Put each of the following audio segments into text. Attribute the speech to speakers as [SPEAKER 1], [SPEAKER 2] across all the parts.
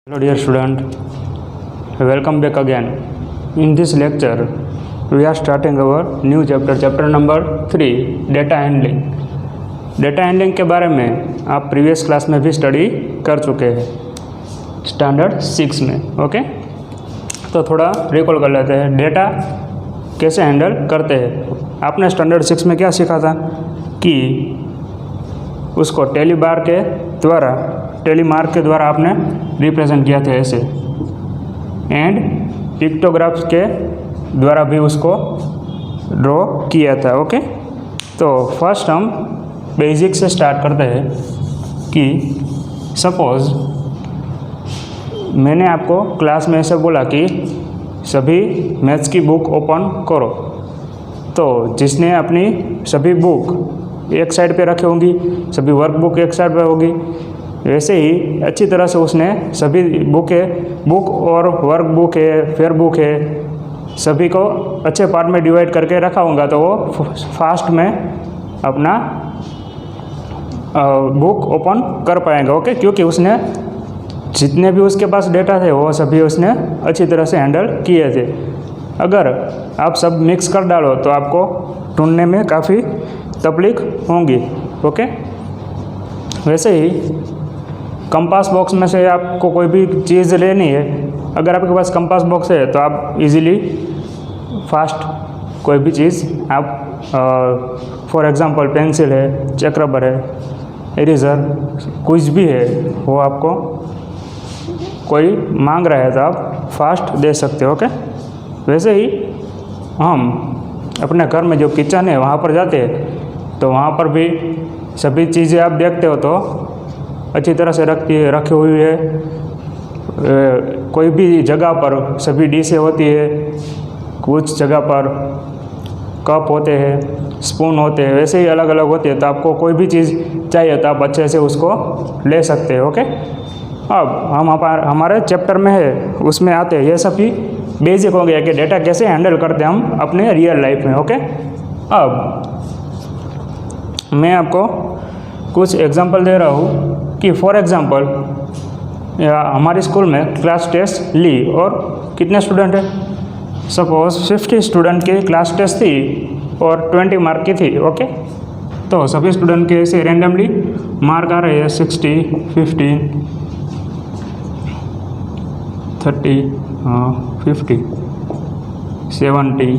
[SPEAKER 1] Hello dear student, welcome back again. In this lecture, we are starting our new chapter number 3, data handling. Data handling के बारे में आप previous class में भी study कर चुके हैं स्टैंडर्ड 6 में, ओके। तो थोड़ा रिकॉल कर लेते हैं, डेटा कैसे हैंडल करते हैं। आपने स्टैंडर्ड 6 में क्या सीखा था कि उसको टेलीमार्क के द्वारा आपने रिप्रेजेंट किया था ऐसे, एंड पिक्टोग्राफ्स के द्वारा भी उसको ड्रॉ किया था, ओके। तो फर्स्ट हम बेसिक से स्टार्ट करते हैं कि सपोज़ मैंने आपको क्लास में ऐसे बोला कि सभी मैथ्स की बुक ओपन करो, तो जिसने अपनी सभी बुक एक साइड पे रखी होंगी, सभी वर्कबुक एक साइड पे होगी, वैसे ही अच्छी तरह से उसने सभी बुक और वर्कबुक है, फेयर बुक है, सभी को अच्छे पार्ट में डिवाइड करके रखा होगा, तो वो फास्ट में अपना बुक ओपन कर पाएंगे, ओके। क्योंकि उसने जितने भी उसके पास डेटा थे वो सभी उसने अच्छी तरह से हैंडल किए थे। अगर आप सब मिक्स कर डालो तो आपको ढूंढने में काफ़ी तकलीफ होंगी, ओके। वैसे ही कंपास बॉक्स में से आपको कोई भी चीज़ लेनी है, अगर आपके पास कंपास बॉक्स है तो आप इजीली फास्ट कोई भी चीज़ आप फॉर एग्जांपल पेंसिल है, चेक रबर है, इरेज़र, कुछ भी है वो आपको कोई मांग रहा है तो आप फास्ट दे सकते हो, ओके। वैसे ही हम अपने घर में जो किचन है वहाँ पर जाते हैं तो वहाँ पर भी सभी चीज़ें आप देखते हो तो अच्छी तरह से रखी हुई है। कोई भी जगह पर सभी डिशें होती है, कुछ जगह पर कप होते हैं, स्पून होते हैं, वैसे ही अलग अलग होते हैं। तो आपको कोई भी चीज़ चाहिए तो आप अच्छे से उसको ले सकते हैं, ओके। अब हम हमारे चैप्टर में है उसमें आते हैं, ये सभी बेसिक हो गया कि डेटा कैसे हैंडल करते हैं हम अपने रियल लाइफ में, ओके। अब मैं आपको कुछ एग्जांपल दे रहा हूँ कि फॉर एग्जांपल हमारी स्कूल में क्लास टेस्ट ली और कितने स्टूडेंट हैं, सपोज 50 स्टूडेंट की क्लास टेस्ट थी और 20 मार्क की थी, ओके। तो सभी स्टूडेंट के ऐसे रेंडमली मार्क आ रहे हैं 60, 50, 30, 50, 70,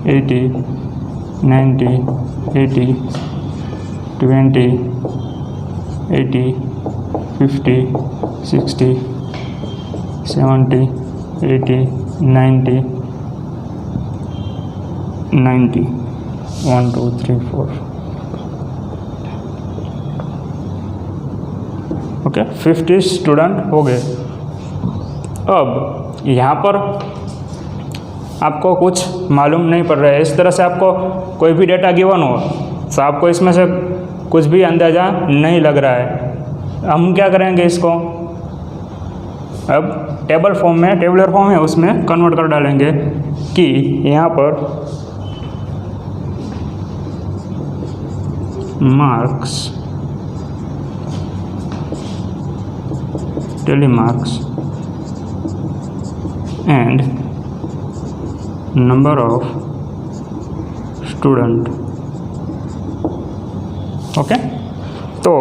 [SPEAKER 1] 80, 90, 80, 20, 80, 50, 60, 70, 80, 90, 90, 1, 2, 3, 4, ओके। 50 स्टूडेंट हो गए। अब यहाँ पर आपको कुछ मालूम नहीं पड़ रहा है, इस तरह से आपको कोई भी डेटा गिवन हो तो आपको इसमें से कुछ भी अंदाज़ा नहीं लग रहा है। हम क्या करेंगे, इसको अब टेबलर फॉर्म है उसमें कन्वर्ट कर डालेंगे कि यहाँ पर marks, telemarks and number of student, okay. तो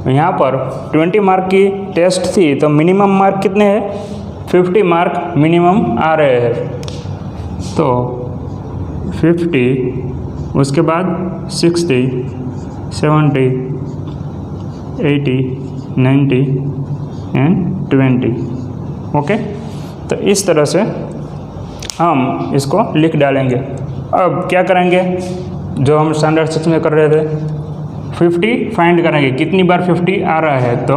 [SPEAKER 1] यहाँ पर 20 मार्क की टेस्ट थी तो मिनिमम मार्क कितने हैं, 50 मार्क मिनिमम आ रहे हैं। तो 50, उसके बाद 60, 70, 80, 90 एंड 20, ओके। तो इस तरह से हम इसको लिख डालेंगे। अब क्या करेंगे, जो हम स्टैंडर्ड 6 में कर रहे थे, 50 फाइंड करेंगे, कितनी बार 50 आ रहा है। तो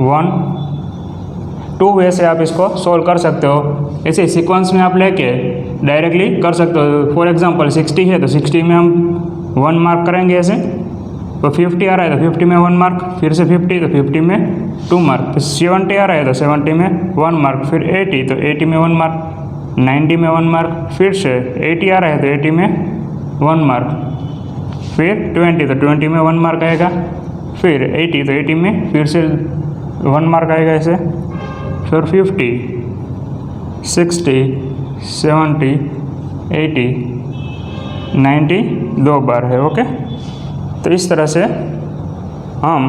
[SPEAKER 1] 1, 2 वे से आप इसको सोल्व कर सकते हो। ऐसे सीक्वेंस में आप लेके डायरेक्टली कर सकते हो। फॉर एग्जांपल 60 है तो 60 में हम 1 मार्क करेंगे ऐसे, तो 50 आ रहा है तो 50 में 1 मार्क, फिर से 50 तो 50 में 2 मार्क, फिर 70 आ रहा है तो 70 में 1 मार्क, फिर 80 तो 80 में 1 मार्क, 90 में 1 मार्क, फिर से 80 आ रहा है तो 80 में 1 मार्क, फिर 20 तो 20 में 1 मार्क आएगा, फिर 80 तो 80 में फिर से 1 मार्क आएगा ऐसे, फिर 50, 60, 70, 80, 90 2 बार है। ओके, तो इस तरह से हम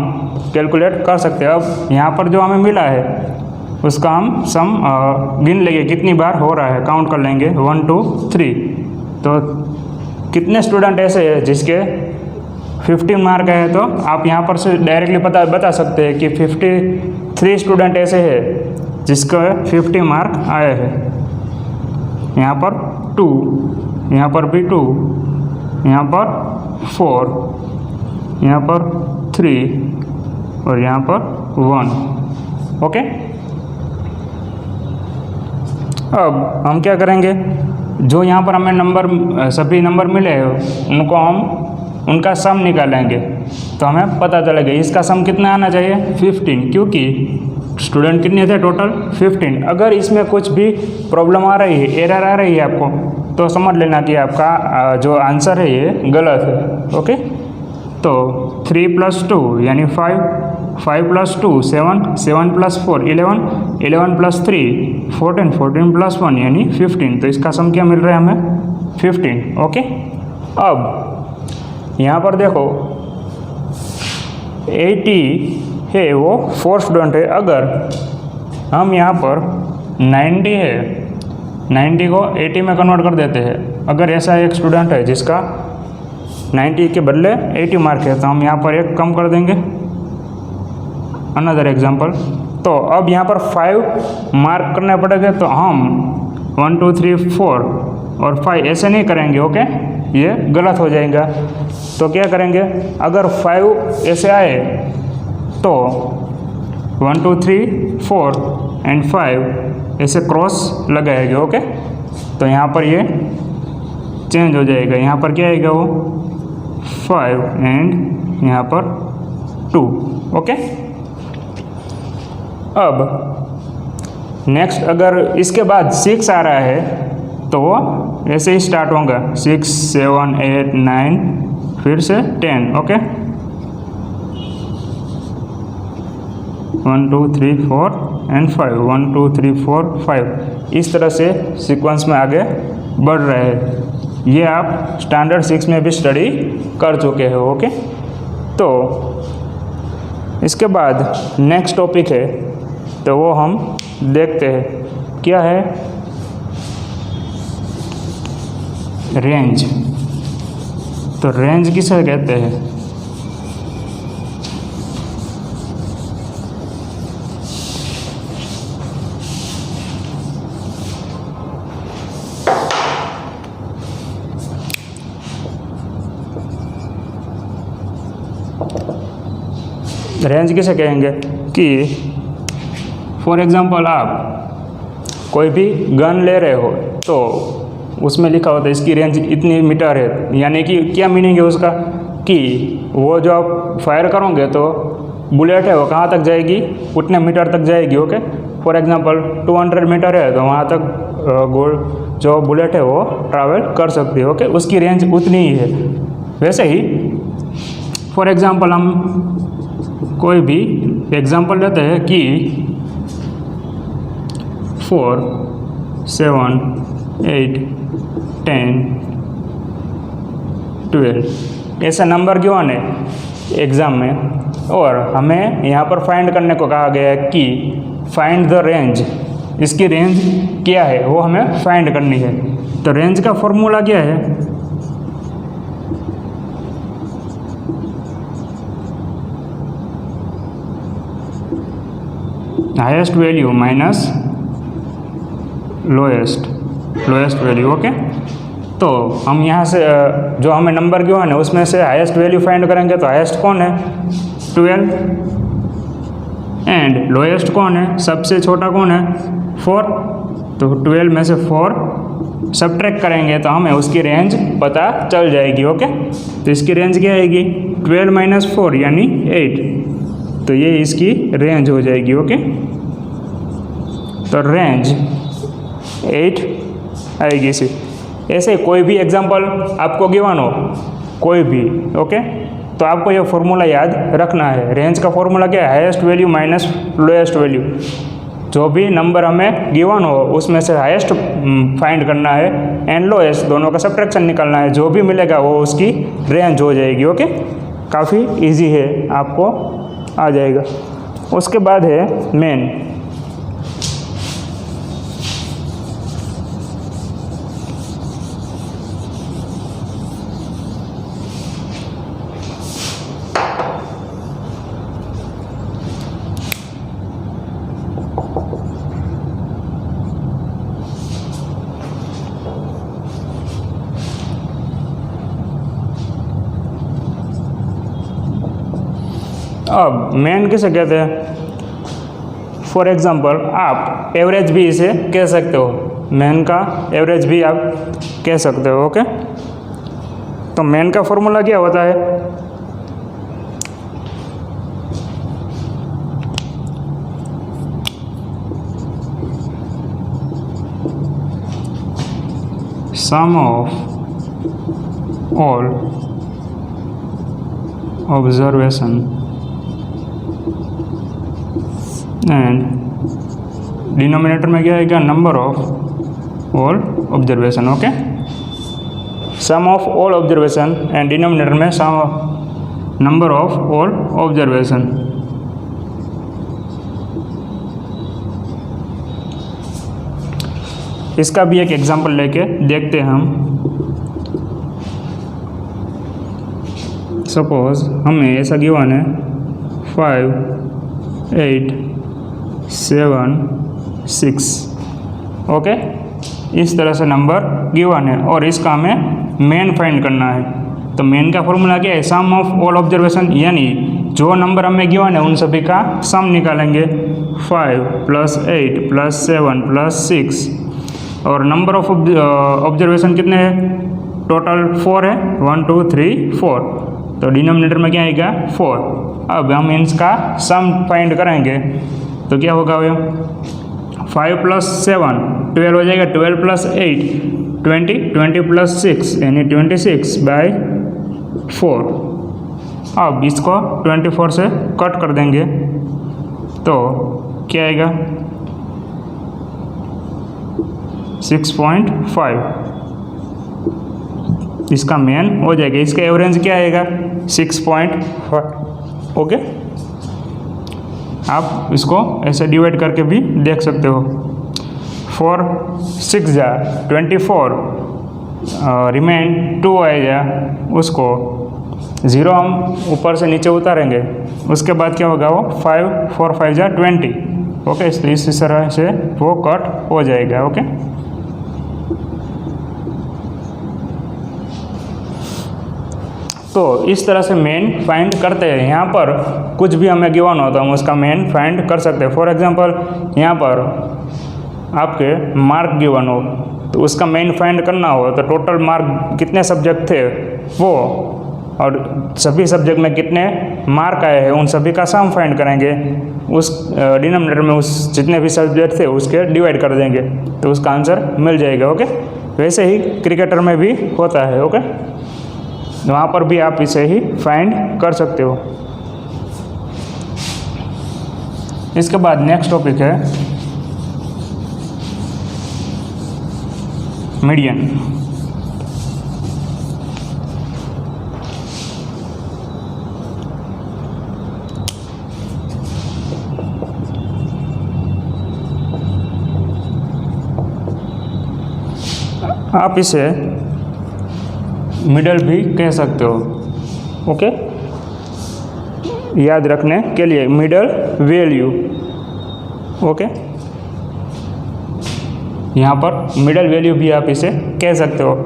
[SPEAKER 1] कैलकुलेट कर सकते हैं। अब यहाँ पर जो हमें मिला है उसका हम सम गिन लेंगे कितनी बार हो रहा है, काउंट कर लेंगे 1 2 3। तो कितने स्टूडेंट ऐसे हैं जिसके 15 मार्क है, तो आप यहाँ पर से डायरेक्टली बता सकते हैं कि 53 स्टूडेंट ऐसे हैं जिसका 50 मार्क आए हैं। यहाँ पर 2, यहाँ पर भी 2, यहाँ पर 4, यहाँ पर 3 और यहाँ पर 1। ओके, अब हम क्या करेंगे, जो यहाँ पर हमें नंबर सभी नंबर मिले हैं उनको हम उनका सम निकालेंगे, तो हमें पता चलेगा इसका सम कितना आना चाहिए 15, क्योंकि स्टूडेंट कितने थे टोटल 15। अगर इसमें कुछ भी प्रॉब्लम आ रही है, एरर आ रही है आपको, तो समझ लेना कि आपका जो आंसर है ये गलत है। ओके, तो 3 + 2 यानी 5, 5 + 2 7, 7 + 4 11, 11 + 3 14, 14 + 1 यानी 15। तो इसका सम क्या मिल रहा है हमें 15। ओके, अब यहाँ पर देखो 80 है वो 4 स्टूडेंट है। अगर हम यहाँ पर 90 है, 90 को 80 में कन्वर्ट कर देते हैं। अगर ऐसा एक स्टूडेंट है जिसका 90 के बदले 80 मार्क है, तो हम यहाँ पर एक कम कर देंगे। अनदर एग्जाम्पल, तो अब यहाँ पर 5 मार्क करने पड़ेंगे, तो हम 1 2 3 4 और 5 ऐसे नहीं करेंगे। ओके, ये गलत हो जाएगा। तो क्या करेंगे, अगर 5 ऐसे आए तो 1 2 3 4 एंड 5 ऐसे क्रॉस लगाएंगे। ओके, तो यहाँ पर ये चेंज हो जाएगा। यहाँ पर क्या आएगा वो 5 एंड यहाँ पर 2। ओके, अब नेक्स्ट अगर इसके बाद 6 आ रहा है तो वो ऐसे ही स्टार्ट होगा 6 7 8 9 फिर से 10। Okay, 1 2 3 4 and 5, 1 2 3 4 5। इस तरह से सीक्वेंस में आगे बढ़ रहे हैं। ये आप स्टैंडर्ड 6 में भी स्टडी कर चुके हो। ओके, तो इसके बाद नेक्स्ट टॉपिक है, तो वो हम देखते हैं क्या है, रेंज। तो रेंज किसे कहते हैं, रेंज किसे कहेंगे कि फॉर एग्जांपल आप कोई भी गन ले रहे हो तो उसमें लिखा होता है इसकी रेंज इतनी मीटर है। यानी कि क्या मीनिंग है उसका, कि वो जो आप फायर करोगे तो बुलेट है वो कहाँ तक जाएगी, उतने मीटर तक जाएगी। ओके, फॉर एग्जांपल 200 मीटर है तो वहाँ तक जो बुलेट है वो ट्रैवल कर सकती है। ओके, उसकी रेंज उतनी ही है। वैसे ही फॉर एग्जांपल हम कोई भी एग्जांपल लेते हैं कि 4 7 8 10 12 ऐसा नंबर गिवन है एग्ज़ाम में, और हमें यहाँ पर फाइंड करने को कहा गया है कि फाइंड द रेंज। इसकी रेंज क्या है वो हमें फाइंड करनी है। तो रेंज का फॉर्मूला क्या है, highest value minus lowest value. Okay, तो हम यहाँ से जो हमें नंबर गिवन है उसमें से हाईएस्ट वैल्यू फाइंड करेंगे। तो हाईएस्ट कौन है 12 एंड लोएस्ट कौन है, सबसे छोटा कौन है 4। तो 12 में से 4 सब्ट्रैक्ट करेंगे तो हमें उसकी रेंज पता चल जाएगी। ओके, तो इसकी रेंज क्या आएगी 12 - 4 यानी 8। तो ये इसकी रेंज हो जाएगी। ओके, तो रेंज 8 आएगी इसी। ऐसे कोई भी एग्जांपल आपको गिवन हो कोई भी, ओके, तो आपको ये फॉर्मूला याद रखना है। रेंज का फॉर्मूला क्या है, highest value minus lowest value. जो भी नंबर हमें गिवन हो उसमें से हाईएस्ट फाइंड करना है एंड लोएस्ट दोनों का सब्ट्रैक्शन निकालना है। जो भी मिलेगा वो उसकी रेंज हो जाएगी। ओके, काफ़ी इजी है, आपको आ जाएगा। उसके बाद है मेन। अब मेन किसे कहते हैं? फॉर एग्जांपल आप एवरेज भी इसे कह सकते हो, मेन का एवरेज भी आप कह सकते हो। ओके, तो मेन का फॉर्मूला क्या होता है? Sum of all observation and denominator में क्या आएगा? Number of all observation. Okay, sum of all observation and denominator में sum number of all observation. इसका भी एक एग्जांपल लेके देखते हैं हम। सपोज हमें ऐसा गिवन है 5, 8, 7, 6। ओके, इस तरह से नंबर गिवन है और इसका हमें मेन फाइंड करना है। तो मेन का फॉर्मूला क्या है? सम ऑफ ऑल ऑब्जर्वेशन, यानी जो नंबर हमें गिवन है उन सभी का सम निकालेंगे। 5 + 8 + 7 + 6 और नंबर ऑफ ऑब्जर्वेशन कितने हैं? टोटल 4 है, 1 2 3 4। तो डिनोमिनेटर में क्या आएगा? 4। अब हम इनका सम फाइंड करेंगे तो क्या होगा? 5 + 7 12 हो जाएगा, 12 + 8 20, 20 + 6 यानी 26/4। अब इसको 24 से कट कर देंगे तो क्या आएगा? 6.5। इसका मेन हो जाएगा। इसका एवरेज क्या आएगा? 6.5। ओके, आप इसको ऐसे डिवाइड करके भी देख सकते हो। 4 6 जा 24, रिमेन 2 आएगा, उसको 0 हम ऊपर से नीचे उतारेंगे। उसके बाद क्या होगा? वो 5 4 5 जा 20। ओके, तो इस तरह से वो कट हो जाएगा। ओके, तो इस तरह से मेन फाइंड करते हैं। यहाँ पर कुछ भी हमें गिवन हो तो हम उसका मेन फाइंड कर सकते हैं। फॉर एग्जांपल यहाँ पर आपके मार्क गिवन हो तो उसका मेन फाइंड करना हो तो टोटल मार्क कितने सब्जेक्ट थे वो और सभी सब्जेक्ट में कितने मार्क आए हैं उन सभी का सम फाइंड करेंगे। उस डिनोमिनेटर में उस जितने भी सब्जेक्ट थे उसके डिवाइड कर देंगे तो उसका आंसर मिल जाएगा। ओके, वैसे ही क्रिकेटर में भी होता है। ओके, वहाँ पर भी आप इसे ही फाइंड कर सकते हो। इसके बाद नेक्स्ट टॉपिक है मीडियन। आप इसे मिडल भी कह सकते हो। ओके, याद रखने के लिए मिडल वैल्यू। ओके, यहाँ पर मिडल वैल्यू भी आप इसे कह सकते हो।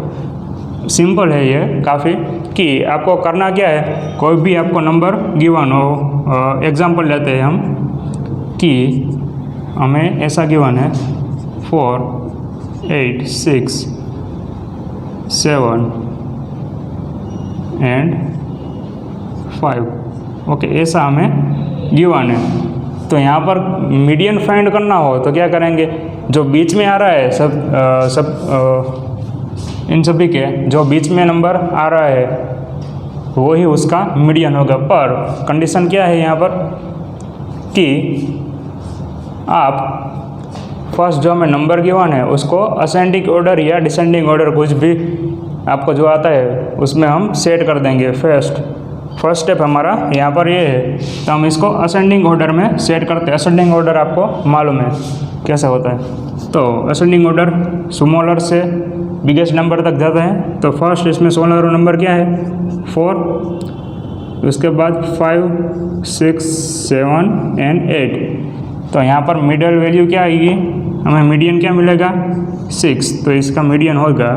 [SPEAKER 1] सिंपल है ये काफ़ी कि आपको करना क्या है, कोई भी आपको नंबर गिवन हो, एग्जांपल लेते हैं हम कि हमें ऐसा गिवन है 4 8 6 7 एंड 5। ओके, ऐसा हमें गिवन है। तो यहाँ पर मीडियन फाइंड करना हो तो क्या करेंगे? जो बीच में आ रहा है इन सभी के जो बीच में नंबर आ रहा है वो ही उसका मीडियन होगा। पर कंडीशन क्या है यहाँ पर कि आप फर्स्ट जो हमें नंबर गिवन है उसको असेंडिंग ऑर्डर या डिसेंडिंग ऑर्डर कुछ भी आपको जो आता है उसमें हम सेट कर देंगे। फर्स्ट स्टेप हमारा यहाँ पर ये है, तो हम इसको असेंडिंग ऑर्डर में सेट करते हैं। असेंडिंग ऑर्डर आपको मालूम है कैसा होता है। तो असेंडिंग ऑर्डर स्मॉलर से बिगेस्ट नंबर तक जाता है। तो फर्स्ट इसमें स्मॉलर नंबर क्या है 4, उसके बाद 5, 6, 7 एंड 8। तो यहाँ पर मिडल वैल्यू क्या आएगी, हमें मीडियन क्या मिलेगा 6, तो इसका मीडियन होगा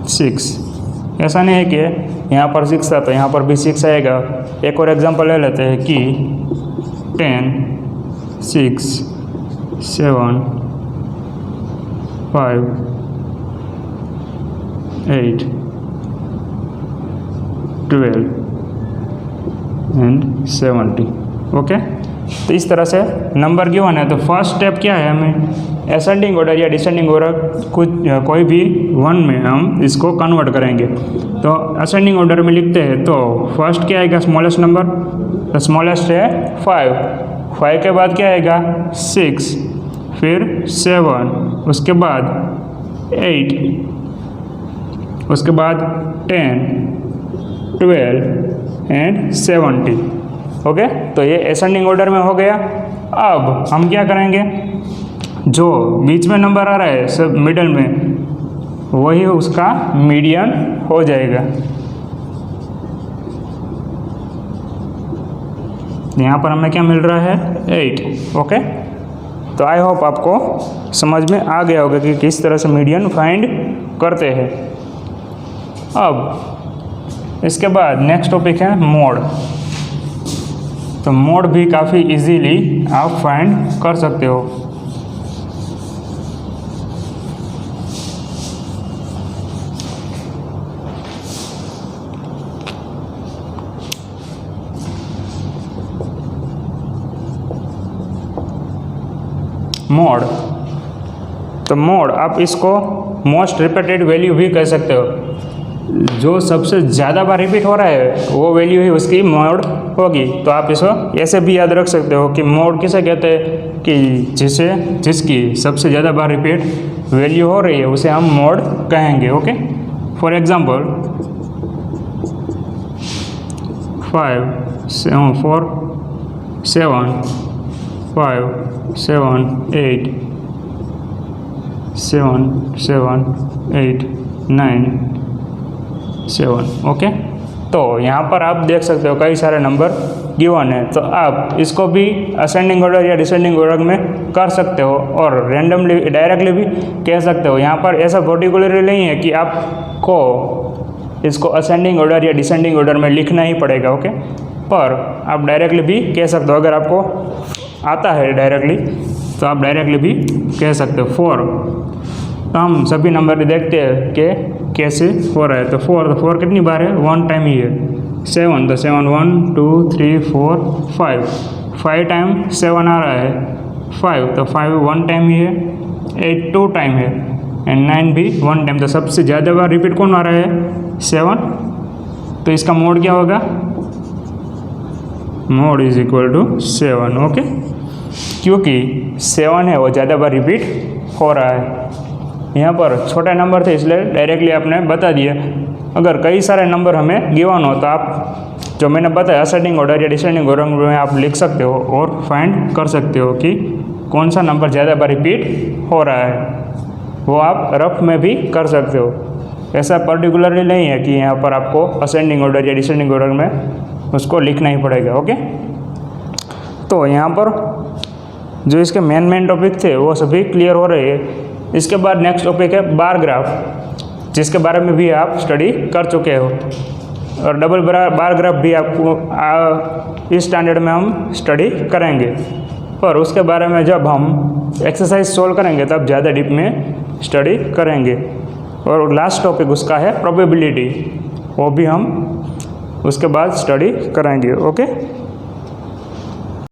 [SPEAKER 1] 6। ऐसा नहीं है कि यहाँ पर 6 था तो यहाँ पर भी 6 आएगा। एक और एग्जांपल ले लेते हैं कि 10, 6, 7, 5, 8, 12 एंड 70। ओके, तो इस तरह से नंबर गिवन है। तो फर्स्ट स्टेप क्या है, हमें असेंडिंग ऑर्डर या डिसेंडिंग ऑर्डर कोई भी वन में हम इसको कन्वर्ट करेंगे। तो असेंडिंग ऑर्डर में लिखते हैं तो फर्स्ट क्या आएगा स्मॉलेस्ट नंबर, तो स्मॉलेस्ट है 5 के बाद क्या आएगा 6, फिर 7, उसके बाद 8, उसके बाद 10, 12 एंड 70। ओके, तो ये असेंडिंग ऑर्डर में हो गया। अब हम क्या करेंगे, जो बीच में नंबर आ रहा है सब मिडल में, वही उसका मीडियन हो जाएगा। यहाँ पर हमें क्या मिल रहा है 8। ओके, तो आई होप आपको समझ में आ गया होगा कि किस तरह से मीडियन फाइंड करते हैं। अब इसके बाद नेक्स्ट टॉपिक है मोड। तो मोड भी काफ़ी इजीली आप फाइंड कर सकते हो। मोड, तो मोड आप इसको मोस्ट रिपीटेड वैल्यू भी कह सकते हो। जो सबसे ज़्यादा बार रिपीट हो रहा है वो वैल्यू ही उसकी मोड होगी। तो आप इसको ऐसे भी याद रख सकते हो कि मोड किसे कहते हैं कि जिसकी सबसे ज़्यादा बार रिपीट वैल्यू हो रही है उसे हम मोड कहेंगे। Okay, for example 5, 4, 7, 5, 7, 8, 7, 7, 8, 9, 7। ओके, तो यहाँ पर आप देख सकते हो कई सारे नंबर गिवन है। तो आप इसको भी असेंडिंग ऑर्डर या डिसेंडिंग ऑर्डर में कर सकते हो और रैंडमली डायरेक्टली भी कह सकते हो। यहाँ पर ऐसा पर्टिकुलरली नहीं है कि आपको इसको असेंडिंग ऑर्डर या डिसेंडिंग ऑर्डर में लिखना ही पड़ेगा। ओके, पर आप डायरेक्टली भी कह सकते हो। अगर आपको आता है डायरेक्टली तो आप डायरेक्टली भी कह सकते हो। 4, तो हम सभी नंबर देखते हैं कि कैसे हो रहा है। तो 4 कितनी बार है, 1 टाइम ही है। 7, तो 7 1 2 3 4 5 टाइम 7 आ रहा है। 5, तो 5 1 टाइम ही है। 8 2 टाइम है एंड 9 भी 1 टाइम। तो सबसे ज़्यादा बार रिपीट कौन आ रहा है 7। तो इसका मोड क्या होगा, mode is equal to 7। Okay, क्योंकि 7 है वो ज़्यादा बार रिपीट हो रहा है। यहाँ पर छोटे नंबर थे इसलिए डायरेक्टली आपने बता दिया। अगर कई सारे नंबर हमें गिवन हो तो आप जो मैंने बताया असेंडिंग ऑर्डर या डिसेंडिंग ऑर्डर में आप लिख सकते हो और फाइंड कर सकते हो कि कौन सा नंबर ज़्यादा बार रिपीट हो रहा है। वो आप रफ में भी कर सकते हो। ऐसा पर्टिकुलरली नहीं है कि यहाँ पर आपको असेंडिंग ऑर्डर या डिसेंडिंग ऑर्डर में उसको लिखना ही पड़ेगा। ओके, तो यहाँ पर जो इसके मेन टॉपिक थे वो सभी क्लियर हो रहे हैं। इसके बाद नेक्स्ट टॉपिक है बार ग्राफ, जिसके बारे में भी आप स्टडी कर चुके हो। और डबल बार ग्राफ भी आपको इस स्टैंडर्ड में हम स्टडी करेंगे, पर उसके बारे में जब हम एक्सरसाइज सोल्व करेंगे तब ज़्यादा डीप में स्टडी करेंगे। और लास्ट टॉपिक उसका है प्रोबेबिलिटी, वो भी हम उसके बाद स्टडी करेंगे। ओके।